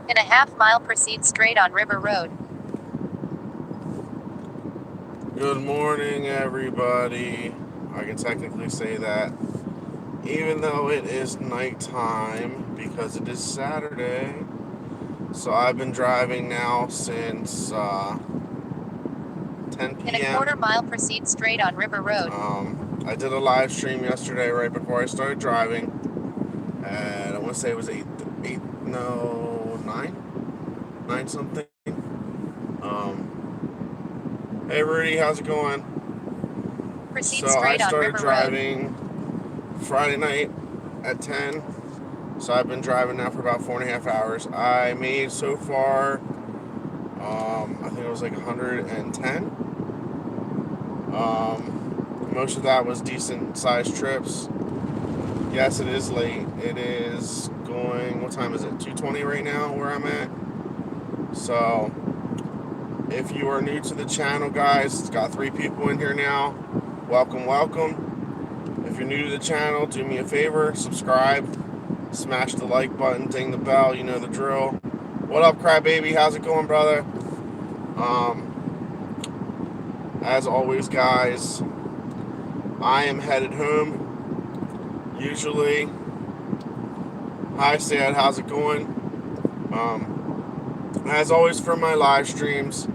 In a half-mile, proceed straight on River Road. Good morning, everybody. I can technically say that even though it is nighttime because it is Saturday. So I've been driving now since 10 p.m. In a quarter-mile, proceed straight on River Road. I did a live stream yesterday right before I started driving, and I want to say it was 9 something. Hey Rudy, how's it going? Proceed So I straight on started River driving Friday night at 10. So I've been driving now for about 4.5 hours. I made so far, I think it was like 110. Most of that was decent sized trips. Yes, it is late. It is going, what time is it? 2:20 right now where I'm at. So if you are new to the channel, guys, it's got 3 people in here now. Welcome, welcome. If you're new to the channel, do me a favor, subscribe, smash the like button, ding the bell, you know the drill. What up, crybaby? How's it going, brother? As always, guys, I am headed home. Usually, hi, Sad, how's it going? As always, for my live streams,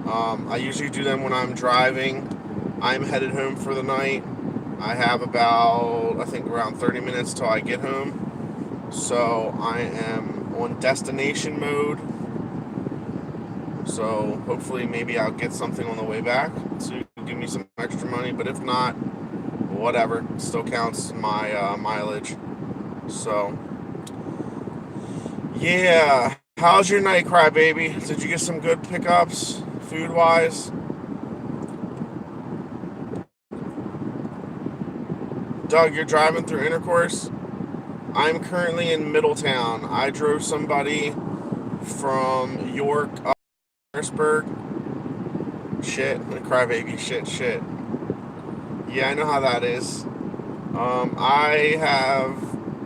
I usually do them when I'm driving. I'm headed home for the night. I have about, I think, around 30 minutes till I get home. So I am on destination mode. So hopefully maybe I'll get something on the way back to give me some extra money. But if not, whatever. Still counts my mileage. So, yeah. How's your night, crybaby? Did you get some good pickups, food-wise? Doug, you're driving through Intercourse? I'm currently in Middletown. I drove somebody from York up to Harrisburg. Shit, crybaby, shit. Yeah, I know how that is. I have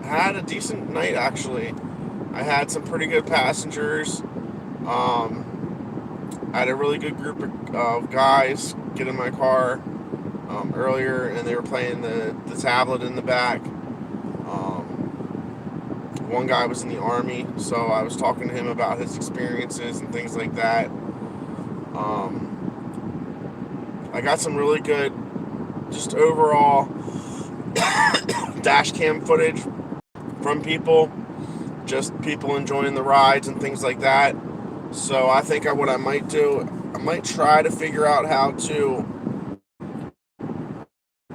had a decent night, actually. I had some pretty good passengers. I had a really good group of guys get in my car earlier, and they were playing the tablet in the back. One guy was in the Army, so I was talking to him about his experiences and things like that. I got some really good, just overall dash cam footage from people, just people enjoying the rides and things like that. So I think what I might do, I might try to figure out how to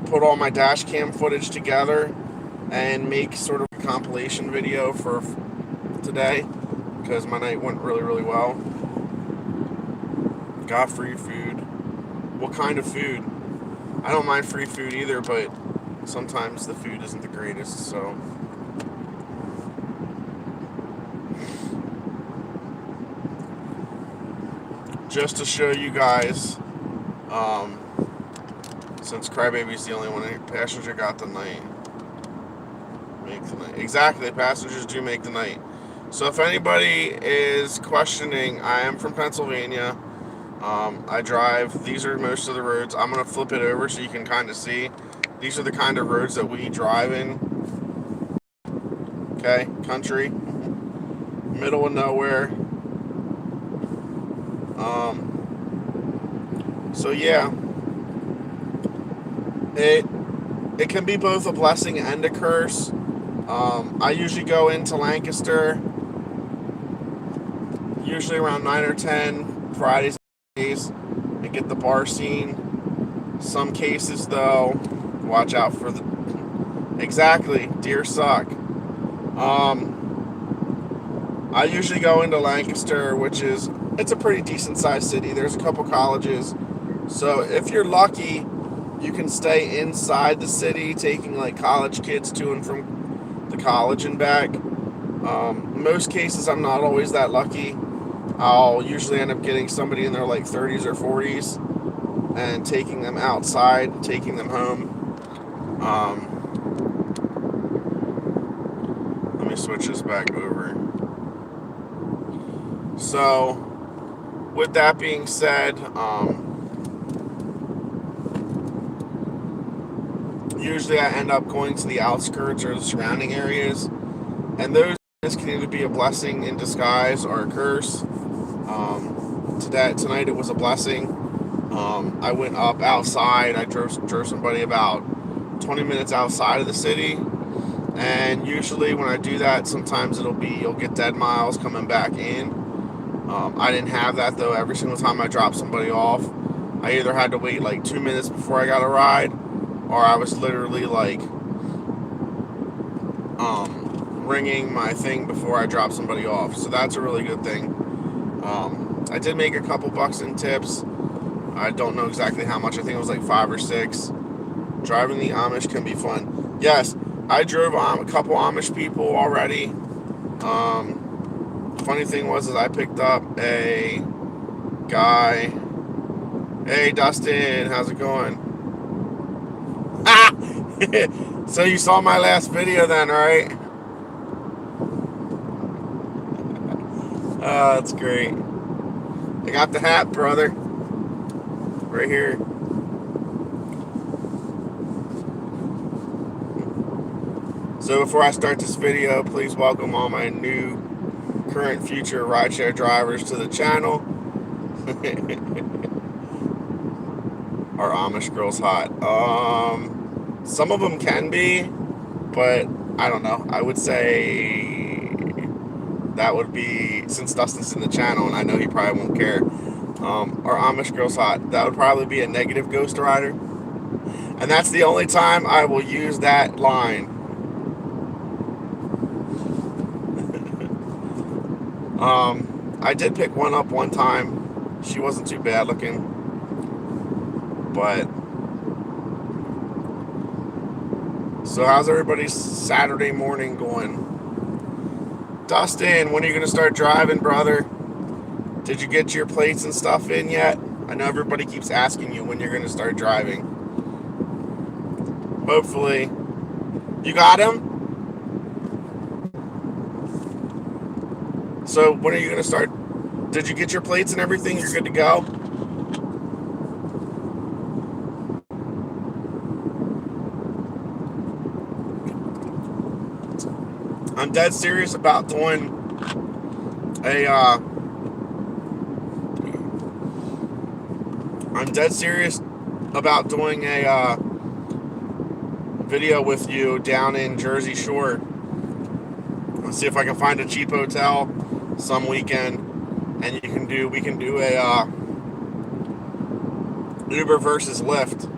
put all my dash cam footage together and make sort of a compilation video for today, because my night went really well. Got free food. What kind of food? I don't mind free food either, but sometimes the food isn't the greatest, so. Just to show you guys, since Crybaby's the only one, passenger got the night. Make the night. Exactly, passengers do make the night. So if anybody is questioning, I am from Pennsylvania. I drive, these are most of the roads. I'm going to flip it over so you can kind of see. These are the kind of roads that we drive in. Okay, country, middle of nowhere. So yeah, it can be both a blessing and a curse. I usually go into Lancaster, usually around 9 or 10 Fridays and get the bar scene. Some cases, though, watch out for the... Exactly, deer suck. I usually go into Lancaster, which is... It's a pretty decent-sized city. There's a couple colleges. So if you're lucky, you can stay inside the city, taking, like, college kids to and from the college and back. In most cases, I'm not always that lucky. I'll usually end up getting somebody in their like 30s or 40s and taking them outside, taking them home. Let me switch this back over. So, with that being said, usually I end up going to the outskirts or the surrounding areas, and those can either be a blessing in disguise or a curse. Tonight it was a blessing. I went up outside. I drove somebody about 20 minutes outside of the city, and usually when I do that, sometimes you'll get dead miles coming back in. I didn't have that though. Every single time I dropped somebody off, I either had to wait like 2 minutes before I got a ride, or I was literally like ringing my thing before I dropped somebody off. So that's a really good thing. I did make a couple bucks in tips. I don't know exactly how much. I think it was like 5 or 6. Driving the Amish can be fun. Yes, I drove a couple Amish people already. Funny thing was I picked up a guy. Hey Dustin, how's it going? So you saw my last video then, right? Oh, that's great. I got the hat, brother. Right here. So before I start this video, please welcome all my new, current, future rideshare drivers to the channel. Are Amish girls hot? Some of them can be, but I don't know. I would say that would be, since Dustin's in the channel and I know he probably won't care, are Amish girls hot? That would probably be a negative Ghost Rider. And that's the only time I will use that line. I did pick one up one time. She wasn't too bad looking. But so how's everybody's Saturday morning going? Dustin, when are you going to start driving, brother? Did you get your plates and stuff in yet? I know everybody keeps asking you when you're going to start driving. Hopefully. You got him? So when are you going to start? Did you get your plates and everything? You're good to go? I'm dead serious about doing a video with you down in Jersey Shore. Let's see if I can find a cheap hotel some weekend, and we can do a Uber versus Lyft.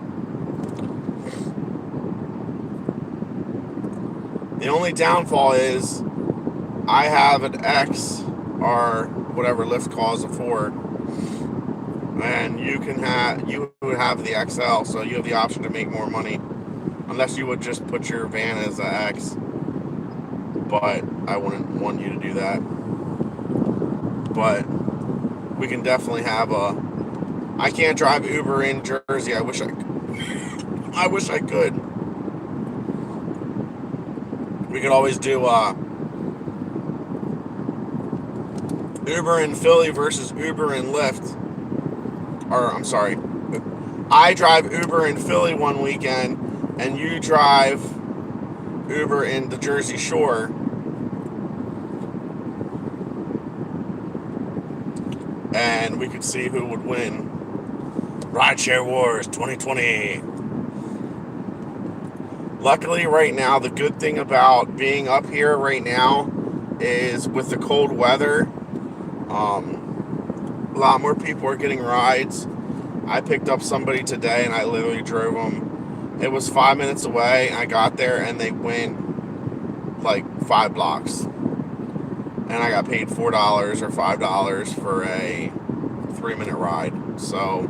The only downfall is I have an X, or whatever Lyft calls a 4, and you would have the XL, so you have the option to make more money, unless you would just put your van as an X. But I wouldn't want you to do that. But we can definitely have I can't drive Uber in Jersey. I wish I could. We could always do Uber in Philly versus Uber in Lyft. Or, I'm sorry. I drive Uber in Philly one weekend, and you drive Uber in the Jersey Shore. And we could see who would win. Rideshare Wars 2020. Luckily, right now, the good thing about being up here right now is with the cold weather, a lot more people are getting rides. I picked up somebody today, and I literally drove them. It was 5 minutes away. I got there, and they went like 5 blocks. And I got paid $4 or $5 for a 3-minute ride. So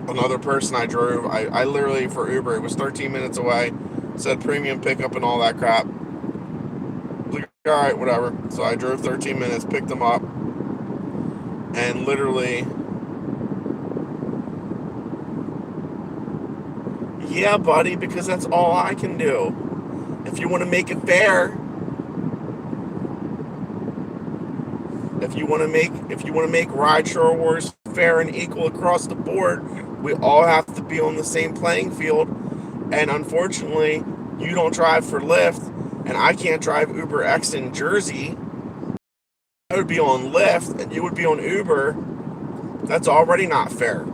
another person I drove, I literally, for Uber, it was 13 minutes away, said premium pickup and all that crap. Like, all right, whatever. So I drove 13 minutes, picked them up, and literally, yeah, buddy, because that's all I can do. If you want to make it fair. If you want to make Rideshare Wars fair and equal across the board, we all have to be on the same playing field. And unfortunately, you don't drive for Lyft, and I can't drive Uber X in Jersey. I would be on Lyft, and you would be on Uber. That's already not fair,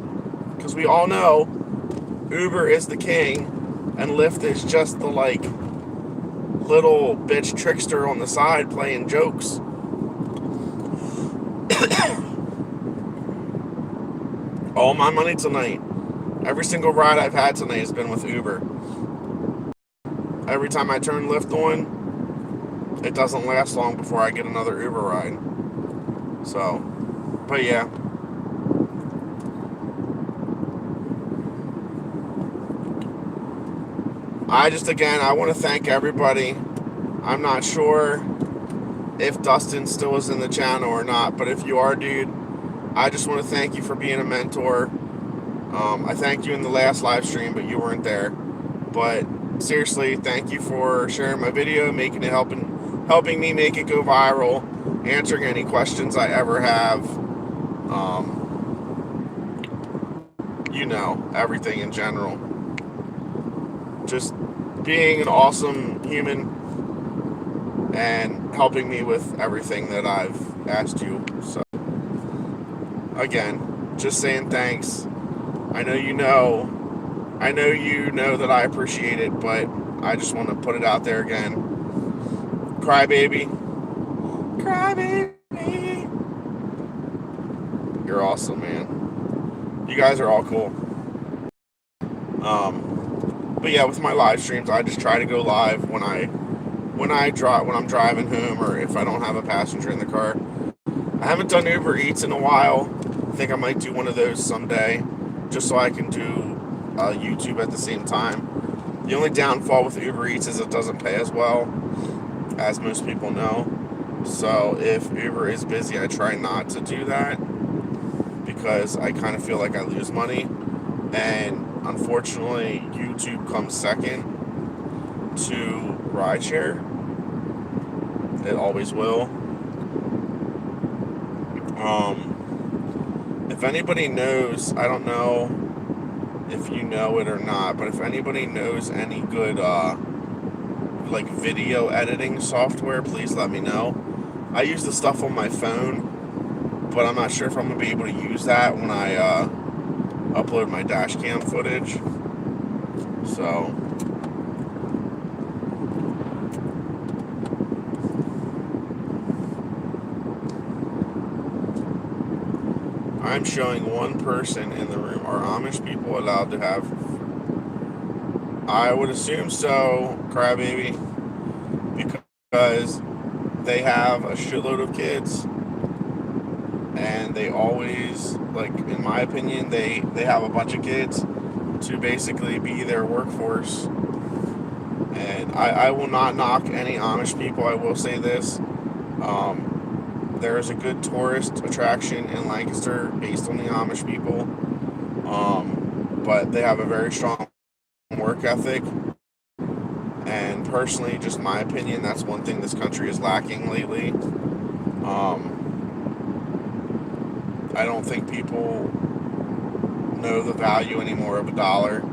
because we all know Uber is the king, and Lyft is just the little bitch trickster on the side playing jokes. All my money tonight, every single ride I've had tonight has been with Uber. Every time I turn Lyft on, it doesn't last long before I get another Uber ride. So, but yeah. I want to thank everybody. I'm not sure if Dustin still is in the channel or not, but if you are, dude, I just want to thank you for being a mentor. I thanked you in the last live stream, but you weren't there. But seriously, thank you for sharing my video, helping me make it go viral, answering any questions I ever have. Everything in general. Just being an awesome human and helping me with everything that I've asked you. So, again, just saying thanks. I know you know that I appreciate it, but I just want to put it out there again. Crybaby. You're awesome, man. You guys are all cool. But yeah, with my live streams, I just try to go live when I'm driving home, or if I don't have a passenger in the car. I haven't done Uber Eats in a while. I think I might do one of those someday, just so I can do YouTube at the same time. The only downfall with Uber Eats is it doesn't pay as well, as most people know. So if Uber is busy, I try not to do that, because I kind of feel like I lose money. And unfortunately, YouTube comes second to Rideshare. It always will. If anybody knows, I don't know if you know it or not, but if anybody knows any good video editing software, please let me know. I use the stuff on my phone, but I'm not sure if I'm gonna be able to use that when I upload my dash cam footage. So I'm showing one person in the room. Are Amish people allowed to have? I would assume so, crybaby, because they have a shitload of kids, and they always, in my opinion, they have a bunch of kids to basically be their workforce. And I will not knock any Amish people. I will say this. There is a good tourist attraction in Lancaster based on the Amish people. But they have a very strong work ethic. And personally, just my opinion, that's one thing this country is lacking lately. I don't think people know the value anymore of a dollar,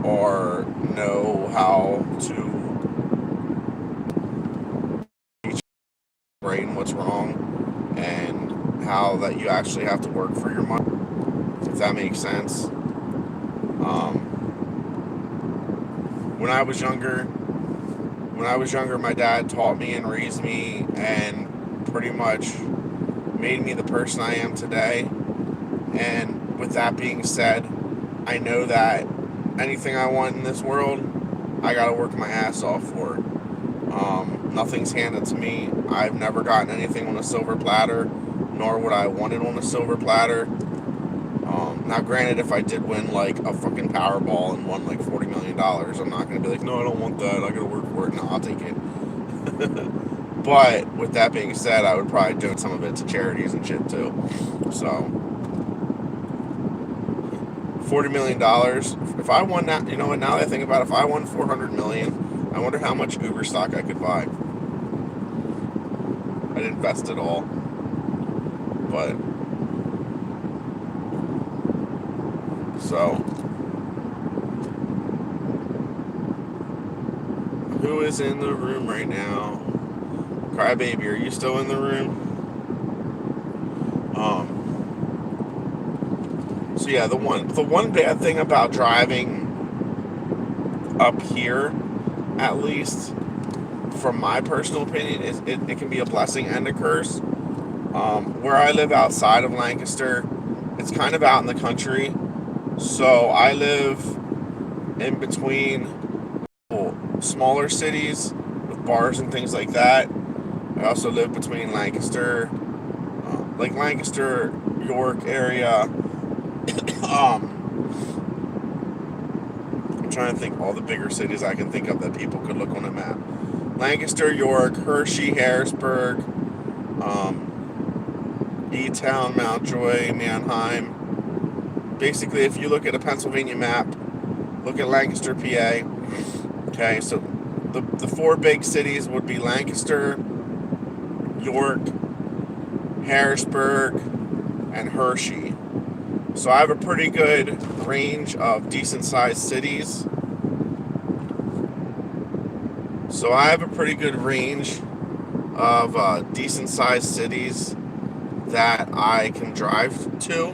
or know how to teach right and what's wrong, and how that you actually have to work for your money, if that makes sense. When I was younger, my dad taught me and raised me and pretty much made me the person I am today. And with that being said, I know that anything I want in this world, I gotta work my ass off for. Nothing's handed to me. I've never gotten anything on a silver platter, nor would I want it on a silver platter. Now granted, if I did win a fucking Powerball and won $40 million, I'm not gonna be like, no, I don't want that, I gotta work for it. No, I'll take it. But with that being said, I would probably donate some of it to charities and shit too. So $40 million. If I won that, you know what, now that I think about it, if I won $400 million, I wonder how much Uber stock I could buy. I'd invest it all. But so, who is in the room right now? Crybaby, are you still in the room? So yeah, the one bad thing about driving up here, at least from my personal opinion, is it can be a blessing and a curse. Where I live outside of Lancaster, it's kind of out in the country. So I live in between smaller cities with bars and things like that. I also live between Lancaster, like Lancaster, York area. I'm trying to think all the bigger cities I can think of that people could look on a map. Lancaster, York, Hershey, Harrisburg, E-Town, Mountjoy, Mannheim. Basically, if you look at a Pennsylvania map, look at Lancaster, PA. Okay, so the four big cities would be Lancaster, York, Harrisburg, and Hershey. So I have a pretty good range of decent-sized cities. That I can drive to.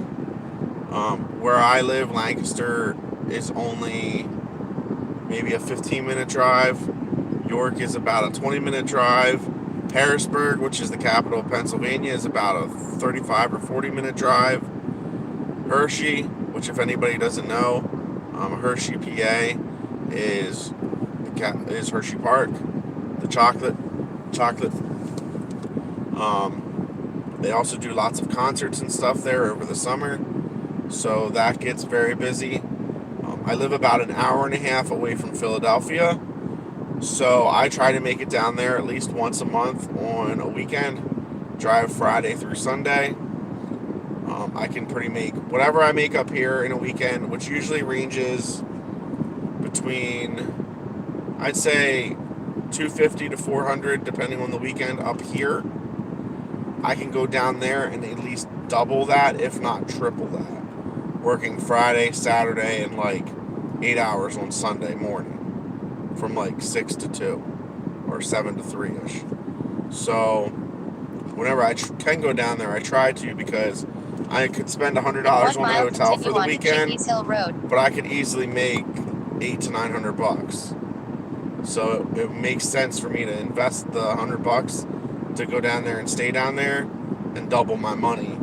Where I live, Lancaster is only maybe a 15-minute drive. York is about a 20-minute drive. Harrisburg, which is the capital of Pennsylvania, is about a 35 or 40-minute drive. Hershey, which if anybody doesn't know, Hershey, PA, is Hershey Park, the chocolate. They also do lots of concerts and stuff there over the summer, so that gets very busy. I live about an hour and a half away from Philadelphia, so I try to make it down there at least once a month on a weekend, drive Friday through Sunday. I can make whatever I make up here in a weekend, which usually ranges between, I'd say, 250 to 400, depending on the weekend up here. I can go down there and at least double that, if not triple that, working Friday, Saturday, and like 8 hours on Sunday morning, from like 6 to 2 or 7 to 3-ish. So whenever I can go down there, I try to, because I could spend $100 on a hotel for the weekend, but I could easily make $800 to $900. So it makes sense for me to invest the $100 to go down there and stay down there and double my money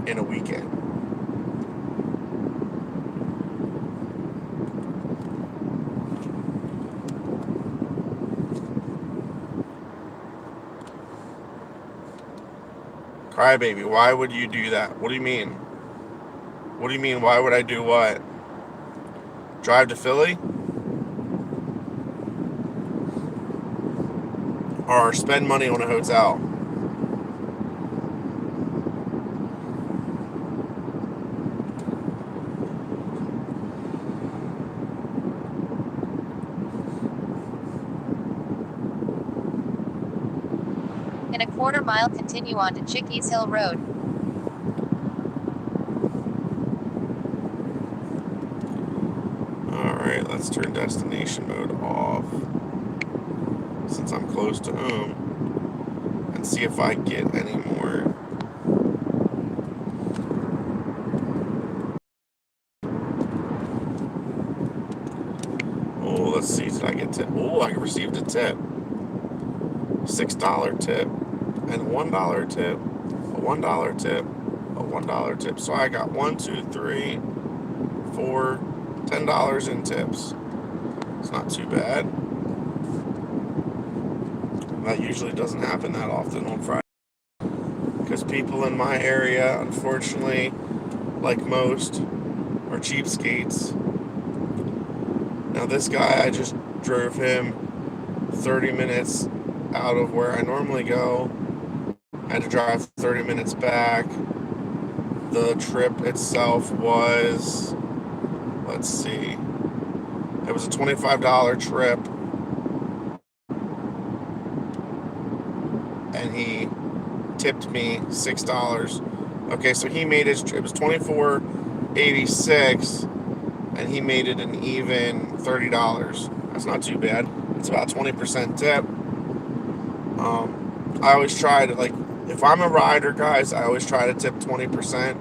in a weekend. Crybaby, why would you do that? What do you mean? What do you mean, why would I do what? Drive to Philly? Or spend money on a hotel? In a quarter mile, continue on to Chickies Hill Road. Alright, let's turn destination mode off, since I'm close to home, and see if I get any more. Oh, let's see, did I get tip? Oh, I received a tip. $6 tip, and $1 tip, a $1 tip, a $1 tip. So I got 1, 2, 3, 4, $10 in tips. It's not too bad. That usually doesn't happen that often on Friday, because people in my area, unfortunately, like most, are cheapskates. Now this guy, I just drove him 30 minutes out of where I normally go. I had to drive 30 minutes back. The trip itself was, let's see, it was a $25 trip, and he tipped me $6 Okay, so he made it was $24.86, and he made it an even $30. That's not too bad. It's about 20% tip. I always try to, like, if I'm a rider, guys, I always try to tip 20%,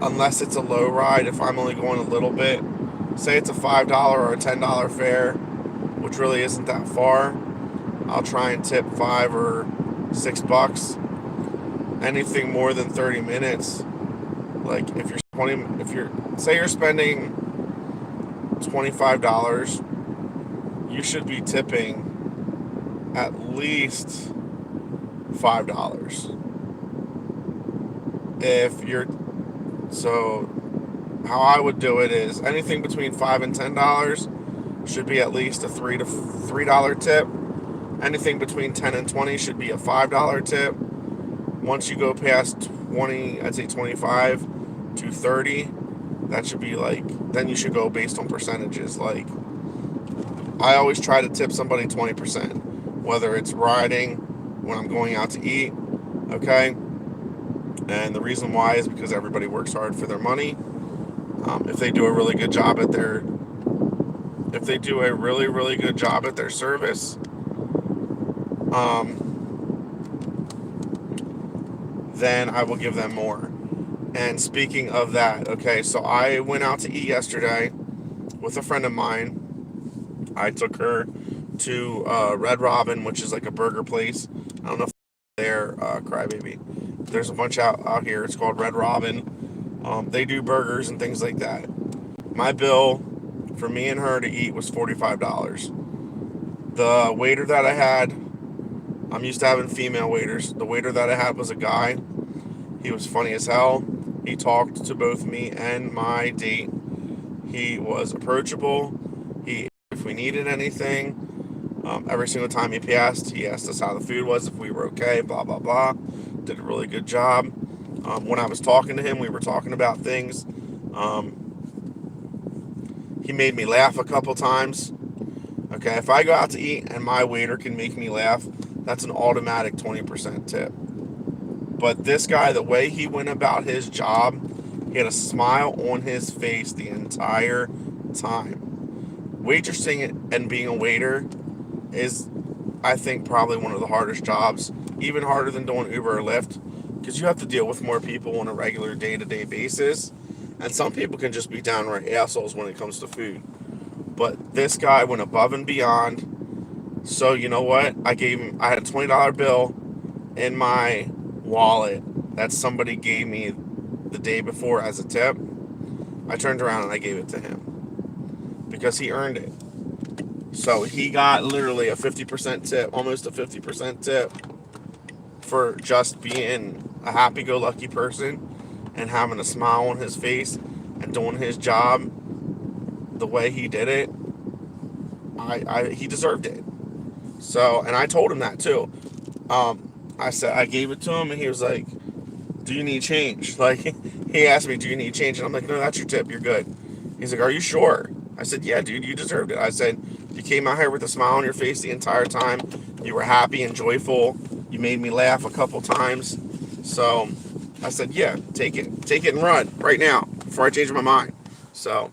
unless it's a low ride. If I'm only going a little bit, say it's a $5 or a $10 fare, which really isn't that far, I'll try and tip $5 or $6. Anything more than 30 minutes, like if you're say you're spending $25, you should be tipping at least $5. If you're so how I would do it is anything between $5 and $10 should be at least a $3 tip. Anything between 10 and 20 should be a $5 tip. Once you go past 20, I'd say 25 to 30, that should be like, then you should go based on percentages. Like, I always try to tip somebody 20%, whether it's riding, when I'm going out to eat, okay? And the reason why is because everybody works hard for their money. If they do a really good job at their, if they do a really, really good job at their service, then I will give them more. And speaking of that, okay, so I went out to eat yesterday with a friend of mine. I took her to Red Robin, which is like a burger place. I don't know if they're Crybaby. There's a bunch out here. It's called Red Robin. They do burgers and things like that. My bill for me and her to eat was $45. The waiter that I had, I'm used to having female waiters. The waiter that I had was a guy. He was funny as hell. He talked to both me and my date. He was approachable. If we needed anything, every single time he passed, he asked us how the food was, if we were okay, blah, blah, blah. Did a really good job. When I was talking to him, we were talking about things. He made me laugh a couple times. Okay, if I go out to eat and my waiter can make me laugh, that's an automatic 20% tip. But this guy, the way he went about his job, he had a smile on his face the entire time. Waitressing and being a waiter is, I think, probably one of the hardest jobs, even harder than doing Uber or Lyft, because you have to deal with more people on a regular day-to-day basis, and some people can just be downright assholes when it comes to food. But this guy went above and beyond. So you know what? I had a $20 bill in my wallet that somebody gave me the day before as a tip. I turned around and I gave it to him because he earned it. So he got literally a 50% tip, almost a 50% tip, for just being a happy-go-lucky person and having a smile on his face and doing his job the way he did it. He deserved it. So, and I told him that too. I said, I gave it to him, and he was like, do you need change? Like, he asked me, do you need change? And I'm like, no, that's your tip. You're good. He's like, are you sure? I said, yeah, dude, you deserved it. I said, you came out here with a smile on your face the entire time. You were happy and joyful. You made me laugh a couple times. So I said, yeah, take it. Take it and run right now before I change my mind. So,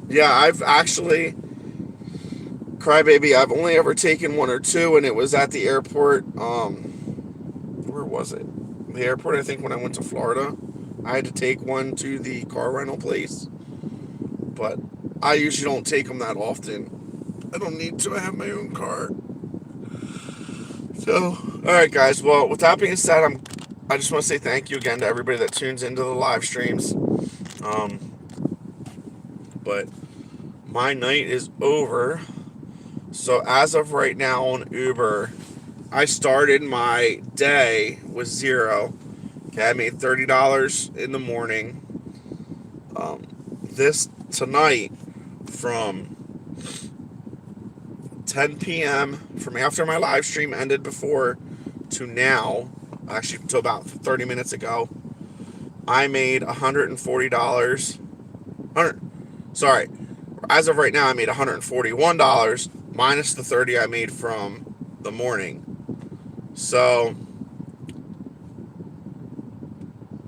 yeah, I've actually, Crybaby, I've only ever taken one or two, and it was at the airport. Where was it? The airport, I think, when I went to Florida. I had to take one to the car rental place, but I usually don't take them that often. I don't need to. I have my own car. So, all right, guys. Well, with that being said, I just want to say thank you again to everybody that tunes into the live streams. But my night is over. So as of right now on Uber, I started my day with $0. Okay, I made $30 in the morning. This tonight from 10 p.m. from after my live stream ended before to now, actually to about 30 minutes ago, I made $140. Sorry, as of right now, I made $141 minus the 30 I made from the morning. So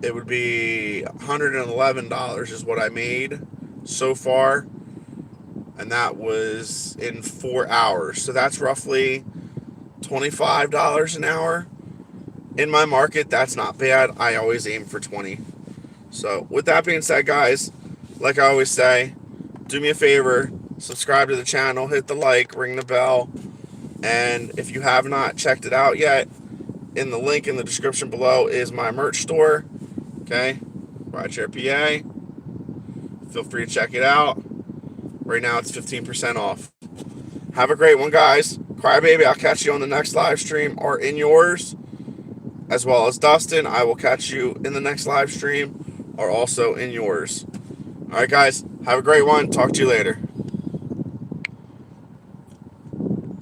it would be $111 is what I made so far. And that was in 4 hours. So that's roughly $25 an hour. In my market, that's not bad. I always aim for 20. So with that being said, guys, like I always say, do me a favor, subscribe to the channel, hit the like, ring the bell. And if you have not checked it out yet, in the link in the description below is my merch store. Okay, Rideshare PA. Feel free to check it out. Right now it's 15% off. Have a great one, guys. Crybaby, I'll catch you on the next live stream or in yours. As well as Dustin, I will catch you in the next live stream or also in yours. All right, guys, have a great one. Talk to you later.